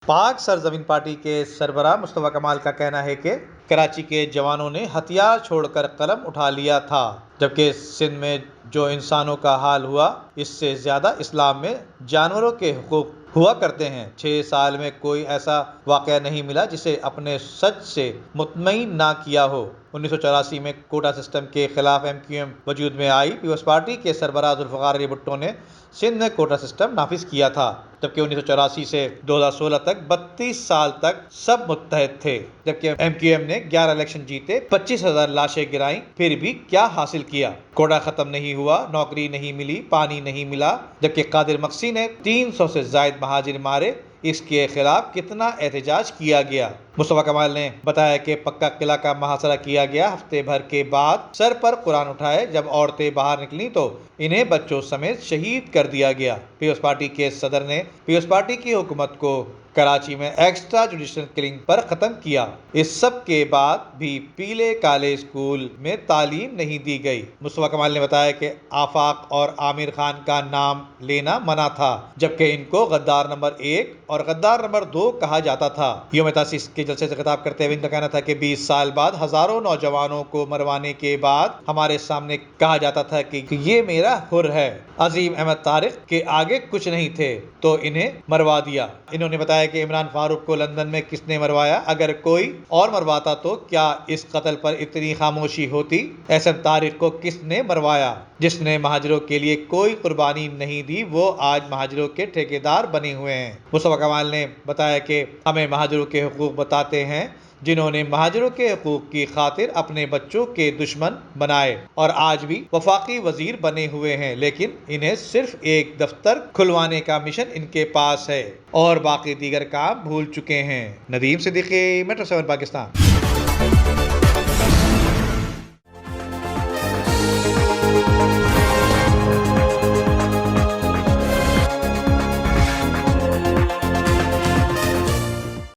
پاک سرزمین پارٹی کے سربراہ مصطفیٰ کمال کا کہنا ہے کہ کراچی کے جوانوں نے ہتھیار چھوڑ کر قلم اٹھا لیا تھا، جبکہ سندھ میں جو انسانوں کا حال ہوا اس سے زیادہ اسلام میں جانوروں کے حقوق ہوا کرتے ہیں۔ 6 سال میں کوئی ایسا واقعہ نہیں ملا جسے اپنے سچ سے مطمئن نہ کیا ہو۔ 1984 میں کوٹا سسٹم کے خلاف MQM وجود میں آئی۔ پیپلز پارٹی کے سربراہ ذوالفقار علی بھٹو نے سندھ میں کوٹا سسٹم نافذ کیا تھا، جبکہ 1984 سے 2016 تک 32 سال تک سب متحد تھے، جبکہ MQM نے 11 الیکشن جیتے، 25,000 لاشیں گرائیں، پھر بھی کیا حاصل کیا؟ کوٹا ختم نہیں ہوا، نوکری نہیں ملی، پانی نہیں ملا، جبکہ قادر مقسی نے 300 سے زائد مہاجر مارے۔ اس کے خلاف کتنا احتجاج کیا گیا؟ مصطفیٰ کمال نے بتایا کہ پکا قلعہ کا محاصرہ کیا گیا۔ ہفتے بھر کے بعد سر پر قرآن اٹھائے جب عورتیں باہر نکلیں تو انہیں بچوں سمیت شہید کر دیا گیا۔ پیپلز پارٹی کے صدر نے پیپلز پارٹی کی حکومت کو کراچی میں ایکسٹرا جوڈیشل کلنگ پر ختم کیا۔ اس سب کے بعد بھی پیلے کالے اسکول میں تعلیم نہیں دی گئی۔ مصطفیٰ کمال نے بتایا کہ آفاق اور عامر خان کا نام لینا منع تھا، جبکہ ان کو غدار نمبر 1 اور غدار نمبر 2 کہا جاتا تھا۔ یوم تاسیس کے جلسے سے خطاب کرتے ہوئے ان کا کہنا تھا کہ 20 سال بعد ہزاروں نوجوانوں کو مروانے کے بعد ہمارے سامنے کہا جاتا تھا کہ یہ میرا حر ہے۔ عظیم احمد طارق کے آگے کچھ نہیں تھے تو انہیں مروا دیا۔ انہوں نے بتایا کہ عمران فاروق کو لندن میں کس نے مروایا؟ اگر کوئی اور مرواتا تو کیا اس قتل پر اتنی خاموشی ہوتی؟ احسن طارق کو کس نے مروایا؟ جس نے مہاجروں کے لیے کوئی قربانی نہیں دی وہ آج مہاجروں کے ٹھیکیدار بنے ہوئے ہیں۔ مصطفیٰ کمال نے بتایا کہ ہمیں مہاجروں کے حقوق بتاتے ہیں جنہوں نے مہاجروں کے حقوق کی خاطر اپنے بچوں کے دشمن بنائے اور آج بھی وفاقی وزیر بنے ہوئے ہیں، لیکن انہیں صرف ایک دفتر کھلوانے کا مشن ان کے پاس ہے اور باقی دیگر کام بھول چکے ہیں۔ ندیم صدیقی، میٹرو 7 پاکستان۔